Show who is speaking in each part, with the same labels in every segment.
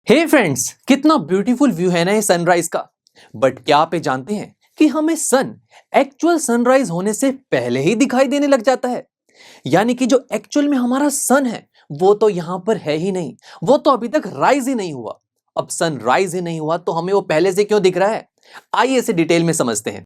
Speaker 1: हे friends, कितना beautiful view है ना ये सनराइज का। बट क्या आप ये जानते हैं कि हमें सन एक्चुअल सनराइज होने से पहले ही दिखाई देने लग जाता है। यानी कि जो एक्चुअल में हमारा सन है वो तो यहां पर है ही नहीं, वो तो अभी तक राइज ही नहीं हुआ। अब सन राइज ही नहीं हुआ तो हमें वो पहले से क्यों दिख रहा है? आइए इसे डिटेल में समझते हैं।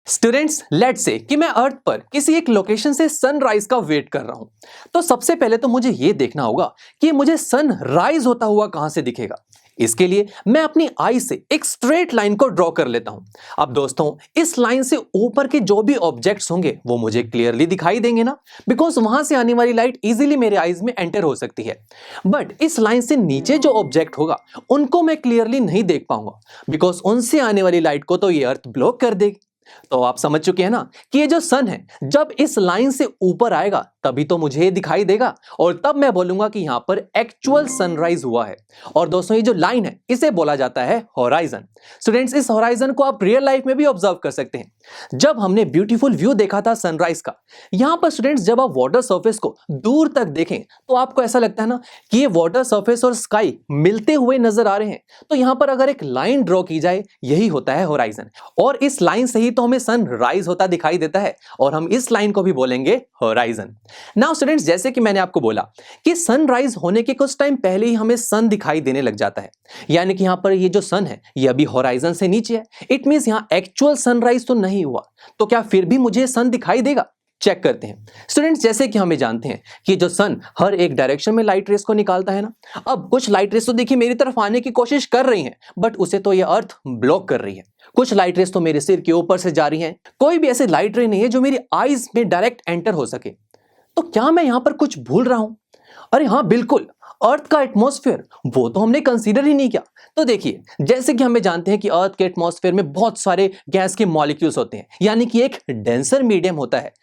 Speaker 1: स्टूडेंट्स, लेट्स से कि मैं अर्थ पर किसी एक लोकेशन से सनराइज का वेट कर रहा हूं। तो सबसे पहले तो मुझे यह देखना होगा कि मुझे सन राइज होता हुआ कहां से दिखेगा। इसके लिए मैं अपनी आई से एक स्ट्रेट लाइन को ड्रॉ कर लेता हूं। अब दोस्तों, इस लाइन से ऊपर के जो भी ऑब्जेक्ट्स होंगे वो मुझे क्लियरली दिखाई देंगे ना, बिकॉज वहां से आने वाली लाइट इजीली मेरे आईज में एंटर हो सकती है। बट इस लाइन से नीचे जो ऑब्जेक्ट होगा उनको मैं क्लियरली नहीं देख पाऊंगा, बिकॉज उनसे आने वाली लाइट को तो ये अर्थ ब्लॉक कर देगी। तो आप समझ चुके हैं ना कि ये जो सन है जब इस लाइन से ऊपर आएगा तभी तो मुझे दिखाई देगा, और तब मैं बोलूंगा कि यहां पर एक्चुअल सनराइज हुआ है। और दोस्तों, ये जो लाइन है इसे बोला जाता है होराइजन। स्टूडेंट्स, इस होराइजन को आप रियल लाइफ में भी ऑब्जर्व कर सकते हैं। जब हमने ब्यूटीफुल व्यू देखा था सनराइज का, यहां पर स्टूडेंट्स जब आप वाटर सरफेस को दूर तक देखें तो आपको ऐसा लगता है ना कि ये वाटर सरफेस और स्काई मिलते हुए नजर आ रहे हैं। तो यहां पर अगर एक लाइन ड्रॉ की जाए, यही होता है होराइजन, और इस लाइन से ही तो हमें सन राइज होता दिखाई देता है, और हम इस लाइन को भी बोलेंगे होराइजन। नाउ स्टूडेंट्स, जैसे कि मैंने आपको बोला कि सनराइज होने के कुछ टाइम पहले ही हमें सन दिखाई देने लग जाता है। यानी कि यहां पर ये जो सन है ये अभी होराइजन से नीचे है। इट मींस यहां एक्चुअल सनराइज तो नहीं हुआ। तो क्या फिर भी मुझे सन दिखाई देगा? चेक करते हैं। स्टूडेंट्स, जैसे कि हमें जानते हैं कि जो सन हर एक डायरेक्शन में लाइट रेस को निकालता है ना, अब कुछ लाइट रेस तो देखिए मेरी तरफ आने की कोशिश कर रही हैं, बट उसे तो ये अर्थ ब्लॉक कर रही है। कुछ लाइट रेस तो मेरे सिर के ऊपर से जा रही हैं। कोई भी ऐसी लाइट रे नहीं है जो मेरी आईज में डायरेक्ट एंटर हो सके। तो क्या मैं यहां पर कुछ भूल रहा हूं? अरे हाँ, बिल्कुल, अर्थ का एटमॉस्फेयर वो तो हमने कंसीडर ही नहीं किया। तो देखिए, जैसे कि हमें जानते हैं कि अर्थ के एटमॉस्फेयर में बहुत सारे गैस के मॉलिक्यूल्स होते हैं, यानी कि एक डेंसर मीडियम होता है।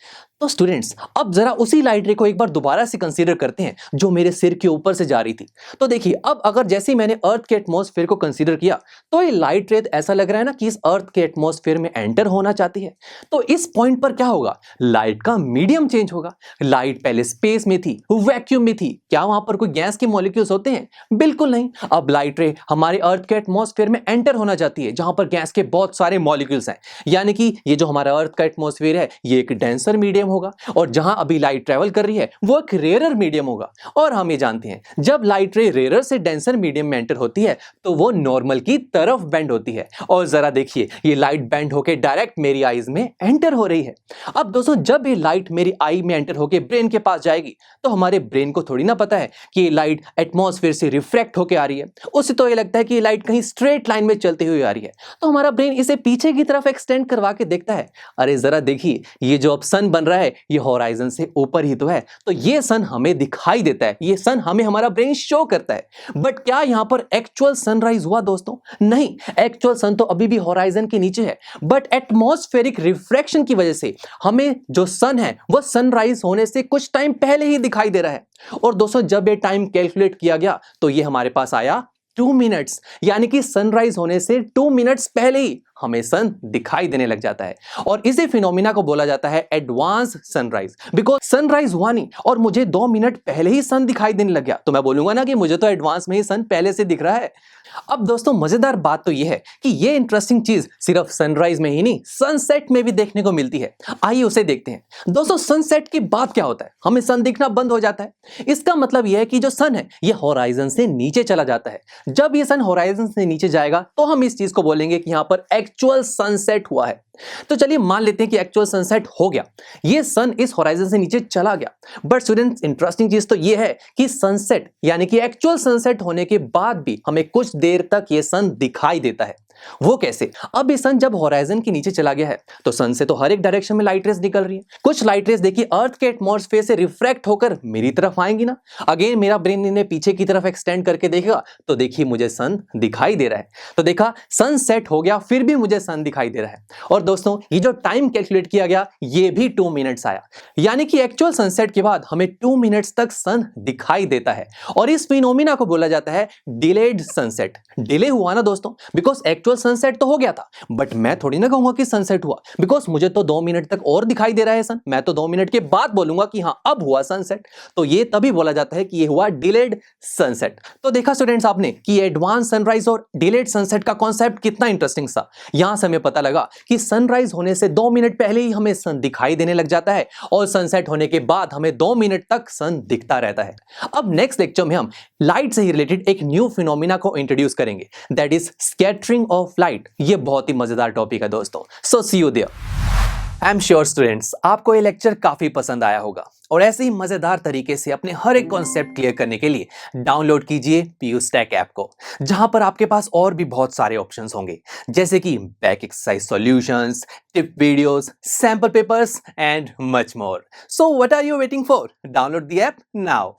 Speaker 1: तो स्टूडेंट्स, अब जरा उसी लाइट रे को एक बार दोबारा से कंसीडर करते हैं जो मेरे सिर के ऊपर से जा रही थी। तो देखिए, अब अगर जैसे ही मैंने अर्थ के एटमॉस्फेयर को कंसीडर किया तो ये लाइट रे ऐसा लग रहा है ना कि इस अर्थ के एटमॉस्फेयर में एंटर होना चाहती है। तो इस पॉइंट पर क्या होगा? लाइट का मीडियम चेंज होगा। लाइट पहले स्पेस में थी, वैक्यूम में थी, क्या वहां पर कोई गैस के मॉलिक्यूल्स होते हैं? बिल्कुल नहीं। अब लाइट रे हमारे अर्थ के एटमॉस्फेयर में एंटर होना चाहती है जहां पर गैस के बहुत सारे मॉलिक्यूल्स हैं। यानी कि ये जो हमारा अर्थ का एटमॉस्फेयर है ये एक डेंसर मीडियम होगा, और जहां अभी लाइट ट्रेवल कर रही है वो एक रेयर मीडियम होगा। और हम ये जानते हैं जब लाइट रे रेयर से डेंसर मीडियम में एंटर होती है तो वो नॉर्मल की तरफ बेंड होती है। और जरा देखिए, ये लाइट बेंड होकर डायरेक्ट मेरी आईज में एंटर हो रही है। अब दोस्तों, जब ये लाइट मेरी आई में एंटर होकर ब्रेन के पास जाएगी तो हमारे ब्रेन को थोड़ी ना पता है कि ये लाइट एटमॉस्फेयर से रिफ्लेक्ट होकर आ रही है। उसे तो ये लगता है कि ये लाइट कहीं स्ट्रेट लाइन में चलती हुई आ रही है। तो हमारा ब्रेन इसे पीछे की तरफ एक्सटेंड करवा के देखता है, अरे जरा देखिए, ये जो अब सन बन रहा है ये होराइजन से ऊपर ही तो है, तो ये सन हमें दिखाई देता है, ये सन हमें हमारा ब्रेन शो करता है। बट क्या यहां पर एक्चुअल सनराइज हुआ दोस्तों? नहीं, एक्चुअल सन तो अभी भी होराइजन के नीचे है, बट एटमॉस्फेरिक रिफ्रैक्शन की वजह से हमें जो सन है वो सनराइज होने से कुछ टाइम पहले ही दिखाई दे रहा है। और दोस्तों, जब ये टाइम कैलकुलेट किया गया तो ये हमारे पास आया 2 मिनट्स। यानी कि सनराइज होने से 2 मिनट्स पहले ही हमें सन दिखाई देने लग जाता है। और इसी फिनोमिना को बोला जाता है एडवांस सनराइज, बिकॉज सनराइज हुआ नहीं और मुझे 2 मिनट पहले ही सन दिखाई देने लग गया, तो मैं बोलूंगा ना कि मुझे तो एडवांस में ही सन पहले से दिख रहा है। अब दोस्तों, मजेदार बात तो यह है कि यह इंटरेस्टिंग चीज सिर्फ सनराइज में ही नहीं, सनसेट में भी देखने को मिलती है। आइए उसे देखते हैं। दोस्तों, सनसेट के बाद क्या होता है? हमें सन दिखना बंद हो जाता है। इसका मतलब यह है कि जो सन है यह होराइजन से नीचे चला जाता है। जब यह सन होराइजन से नीचे जाएगा तो हम इस चीज को बोलेंगे कि यहां पर एक्चुअल सनसेट हुआ है। तो चलिए मान लेते हैं कि एक्चुअल सनसेट हो गया, ये सन इस होराइजन से नीचे चला गया। बट स्टूडेंट्स, इंटरेस्टिंग चीज तो ये है कि सनसेट यानी कि एक्चुअल सनसेट होने के बाद भी हमें कुछ देर तक ये सन दिखाई देता है। वो कैसे? अब ये सन जब होराइजन के नीचे चला गया है तो सन से तो हर एक डायरेक्शन में लाइट रेस निकल रही है। कुछ लाइट रेस देखिए अर्थ के एटमॉस्फेयर से रिफ्रैक्ट होकर मेरी तरफ आएंगी ना। अगेन मेरा ब्रेन इन्हें पीछे की तरफ एक्सटेंड करके देखेगा तो देखिए मुझे सन दिखाई दे रहा है। तो देखा, सन सेट हो गया फिर भी मुझे सन दिखाई दे रहा है। और दोस्तों, ये जो टाइम कैलकुलेट किया गया ये भी 2 मिनट्स आया। यानी कि एक्चुअल सनसेट के बाद हमें 2 मिनट्स तक सन दिखाई देता है। और इस फिनोमिना को बोला जाता है डिलेड सनसेट। डिले हुआ ना दोस्तों, बिकॉज एक्चुअल एक्चुअल सनसेट तो हो गया था, बट मैं थोड़ी ना कहूंगा कि सनसेट हुआ, बिकॉज मुझे तो 2 मिनट तक और दिखाई दे रहा है सन। मैं तो 2 मिनट के बाद बोलूंगा कि हाँ अब हुआ सनसेट। तो ये तभी बोला जाता है कि ये हुआ डिलेड सनसेट। तो देखा स्टूडेंट्स आपने कि एडवांस सनराइज और डिलेड सनसेट का कॉन्सेप्ट कितना इंटरेस्टिंग था। यहां से हमें पता लगा कि सनराइज होने से 2 मिनट पहले ही हमें सन दिखाई देने लग जाता है और सनसेट होने के बाद हमें 2 मिनट तक सन दिखता रहता है। अब नेक्स्ट लेक्चर में हम लाइट से ही रिलेटेड एक न्यू फिनोमिना को इंट्रोड्यूस करेंगे, that is scattering of light. ये बहुत ही मजेदार टॉपिक है दोस्तों, so see you there. I am sure students आपको ये लेक्चर काफी पसंद आया होगा और ऐसे ही मजेदार तरीके से अपने हर एक कॉन्सेप्ट क्लियर करने के लिए डाउनलोड कीजिए PUStack ऐप को, जहां पर आपके पास और भी बहुत सारे ऑप्शंस होंगे, जैसे कि back exercise solutions, tip videos, sample papers and much more. So what are you waiting for? Download the app now.